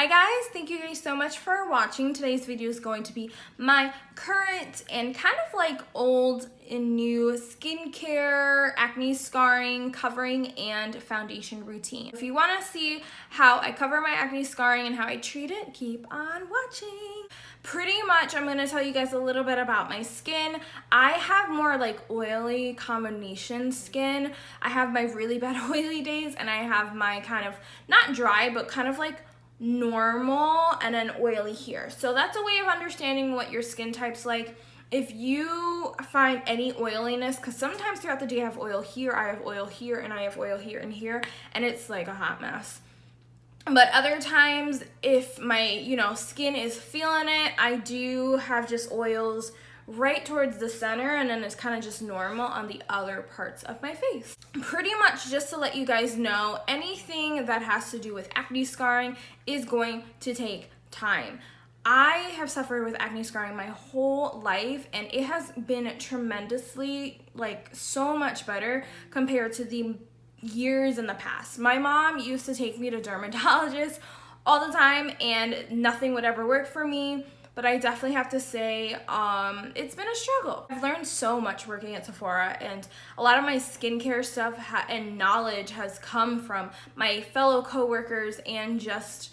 Hi guys, thank you guys so much for watching. Today's video is going to be my current and kind of like old and new skincare, acne scarring, covering, and foundation routine. If you want to see how I cover my acne scarring and how I treat it, keep on watching. Pretty much I'm going to tell you guys a little bit about my skin. I have more like oily combination skin. I have my really bad oily days and I have my kind of not dry but kind of like normal and then oily here. So that's a way of understanding what your skin type's like. If you find any oiliness, because sometimes throughout the day I have oil here, I have oil here, and I have oil here and here, and it's like a hot mess. But other times, if my, skin is feeling it, I do have just oils right towards the center, and then it's kind of just normal on the other parts of my face. Pretty much just to let you guys know, anything that has to do with acne scarring is going to take time. I have suffered with acne scarring my whole life, and it has been tremendously, so much better compared to the years in the past. My mom used to take me to dermatologists all the time, and nothing would ever work for me. But I definitely have to say, it's been a struggle. I've learned so much working at Sephora, and a lot of my skincare stuff and knowledge has come from my fellow coworkers and just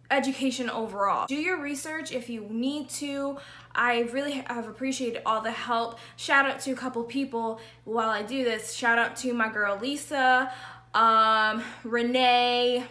education overall. Do your research if you need to. I really have appreciated all the help. Shout out to a couple people while I do this. Shout out to my girl Lisa, Renee,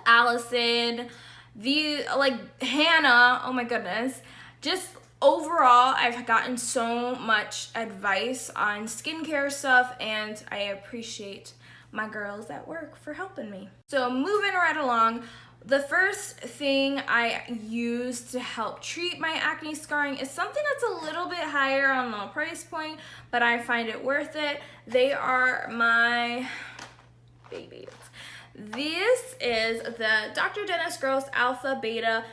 Allison, Hannah, oh my goodness. Just overall, I've gotten so much advice on skincare stuff, and I appreciate my girls at work for helping me. So moving right along, the first thing I use to help treat my acne scarring is something that's a little bit higher on the price point, but I find it worth it. They are my babies. This is the Dr. Dennis Gross Alpha Beta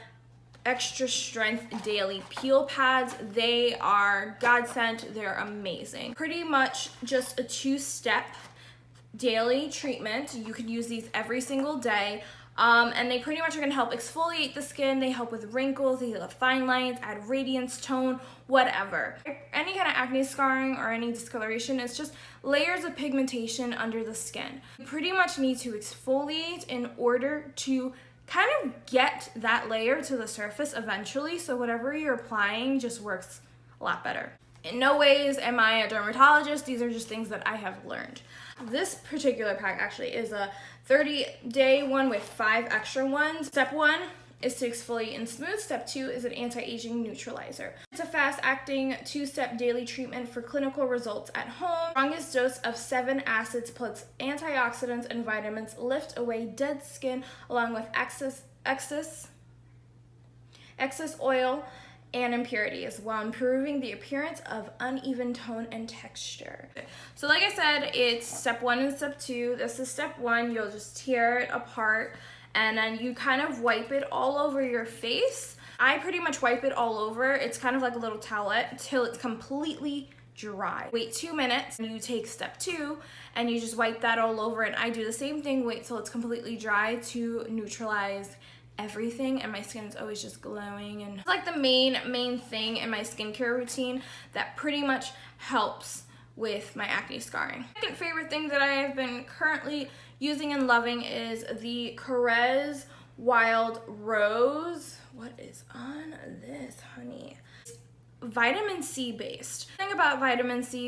Extra Strength Daily Peel Pads. They are godsend. They're amazing. Pretty much just a two-step daily treatment. You can use these every single day. And they pretty much are going to help exfoliate the skin. They help with wrinkles, they heal fine lines, add radiance, tone, whatever. Any kind of acne scarring or any discoloration, it's just layers of pigmentation under the skin. You pretty much need to exfoliate in order to kind of get that layer to the surface eventually, so whatever you're applying just works a lot better. In no ways am I a dermatologist. These are just things that I have learned. This particular pack actually is a 30-day one with 5 extra ones. Step 1 is to exfoliate and smooth. Step 2 is an anti-aging neutralizer. It's a fast-acting 2-step daily treatment for clinical results at home. Strongest dose of 7 acids plus antioxidants and vitamins lift away dead skin along with excess oil and impurities while improving the appearance of uneven tone and texture. So like I said, it's step 1 and step 2. This is step 1. You'll just tear it apart and then you kind of wipe it all over your face. I pretty much wipe it all over. It's kind of like a little towelette till it's completely dry. Wait 2 minutes and you take step 2 and you just wipe that all over, and I do the same thing. Wait till it's completely dry to neutralize everything, and my skin is always just glowing, and it's like the main thing in my skincare routine that pretty much helps with my acne scarring. Second favorite thing that I have been currently using and loving is the Koress Wild Rose. What is on this, honey? It's vitamin C based. The thing about vitamin C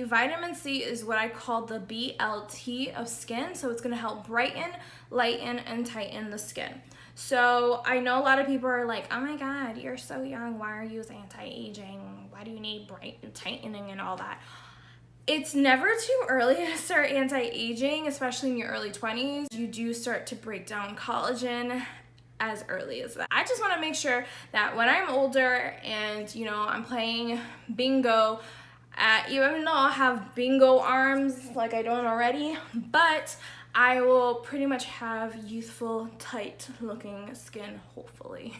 is what I call the BLT of skin, so it's going to help brighten, lighten, and tighten the skin. So I know a lot of people are like, oh my god, you're so young, why are you using anti-aging? Why do you need bright and tightening and all that? It's never too early to start anti-aging, especially in your early 20s. You do start to break down collagen as early as that. I just want to make sure that when I'm older and I'm playing bingo, even though I'll have bingo arms like I don't already, but I will pretty much have youthful, tight looking skin, hopefully.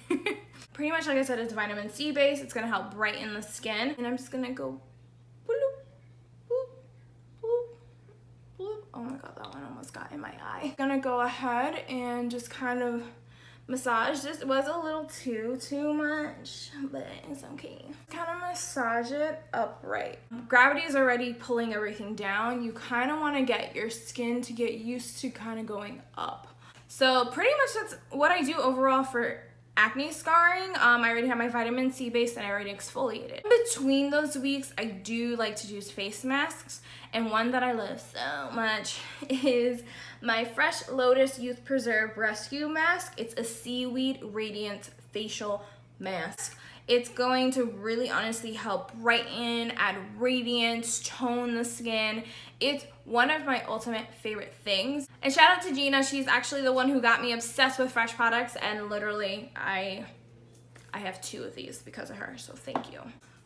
Pretty much, like I said, it's vitamin C based. It's gonna help brighten the skin. And I'm just gonna go bloop, bloop, bloop, bloop. Oh my god, that one almost got in my eye. I'm gonna go ahead and just kind of massage. This was a little too much, but it's okay. Kind of massage it upright. Gravity is already pulling everything down. You kind of want to get your skin to get used to kind of going up. So pretty much that's what I do overall for acne scarring. I already have my vitamin C base and I already exfoliated. In between those weeks, I do like to use face masks, and one that I love so much is my Fresh Lotus Youth Preserve Rescue Mask. It's a seaweed radiance facial mask. It's going to really honestly help brighten, add radiance, tone the skin. It's one of my ultimate favorite things. And shout out to Gina, she's actually the one who got me obsessed with fresh products, and literally I have 2 of these because of her, so thank you.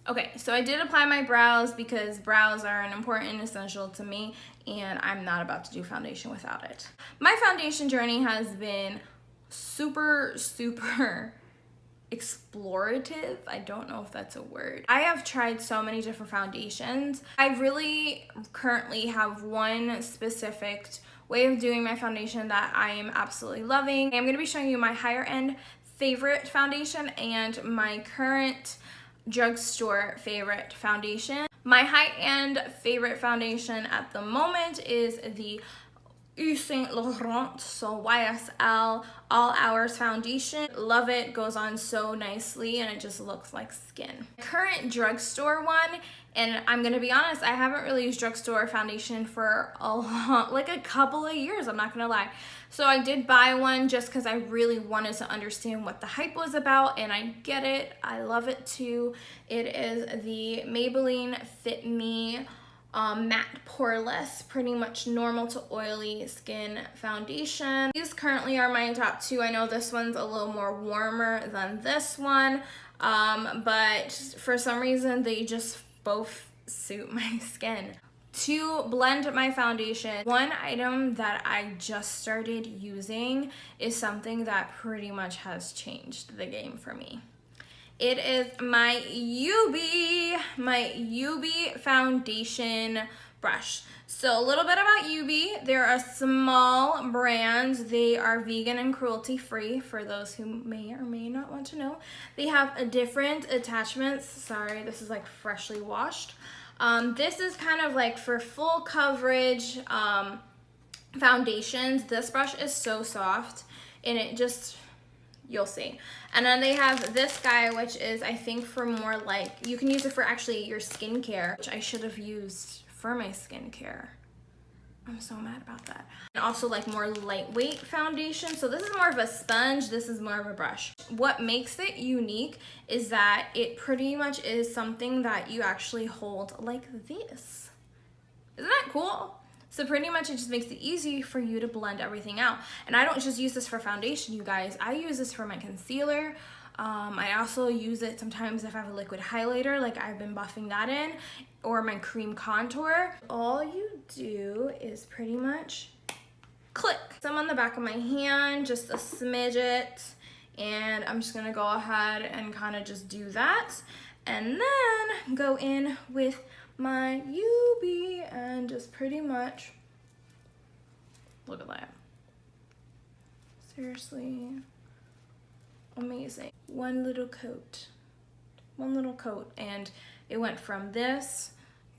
Okay, so I did apply my brows because brows are an important and essential to me, and I'm not about to do foundation without it. My foundation journey has been super explorative. I don't know if that's a word. I have tried so many different foundations. I really currently have one specific way of doing my foundation that I am absolutely loving. I'm going to be showing you my higher end favorite foundation and my current drugstore favorite foundation. My high-end favorite foundation at the moment is the Yves Saint Laurent, so YSL All Hours foundation. Love it, goes on so nicely and it just looks like skin. Current drugstore one, and I'm gonna be honest, I haven't really used drugstore foundation for like a couple of years, I'm not gonna lie. So I did buy one just because I really wanted to understand what the hype was about, and I get it, I love it too. It is the Maybelline Fit Me matte poreless, pretty much normal to oily skin foundation. These currently are my top 2. I know this one's a little more warmer than this one, but for some reason they just both suit my skin. To blend my foundation, one item that I just started using is something that pretty much has changed the game for me. It is my Yubi foundation brush. So a little bit about Yubi. They're a small brand. They are vegan and cruelty free for those who may or may not want to know. They have different attachments. Sorry, this is like freshly washed. This is kind of like for full coverage foundations. This brush is so soft and it just, you'll see. And then they have this guy, which is I think for more like, you can use it for actually your skincare, which I should have used for my skincare. I'm so mad about that. And also like more lightweight foundation. So this is more of a sponge, this is more of a brush. What makes it unique is that it pretty much is something that you actually hold like this. Isn't that cool? So pretty much it just makes it easy for you to blend everything out. And I don't just use this for foundation, you guys. I use this for my concealer. I also use it sometimes if I have a liquid highlighter, like I've been buffing that in, or my cream contour. All you do is pretty much click some on the back of my hand, just a smidget, and I'm just gonna go ahead and kind of just do that, and then go in with my Yubi and just pretty much, look at that. Seriously, amazing. One little coat, and it went from this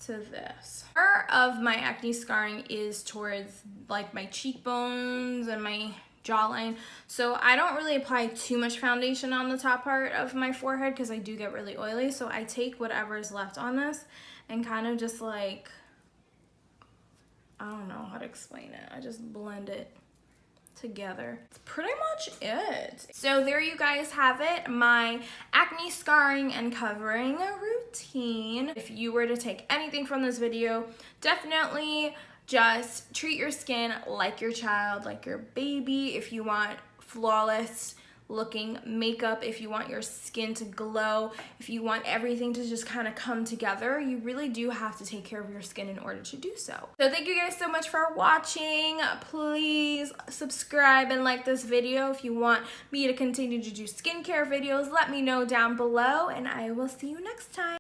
to this. Part of my acne scarring is towards like my cheekbones and my jawline, so I don't really apply too much foundation on the top part of my forehead because I do get really oily. So I take whatever is left on this and kind of just like, I don't know how to explain it, I just blend it together. That's pretty much it. So there you guys have it, my acne scarring and covering routine. If you were to take anything from this video, definitely just treat your skin like your child, like your baby. If you want flawless looking makeup, if you want your skin to glow, if you want everything to just kind of come together, you really do have to take care of your skin in order to do so. So thank you guys so much for watching. Please subscribe and like this video. If you want me to continue to do skincare videos, let me know down below, and I will see you next time.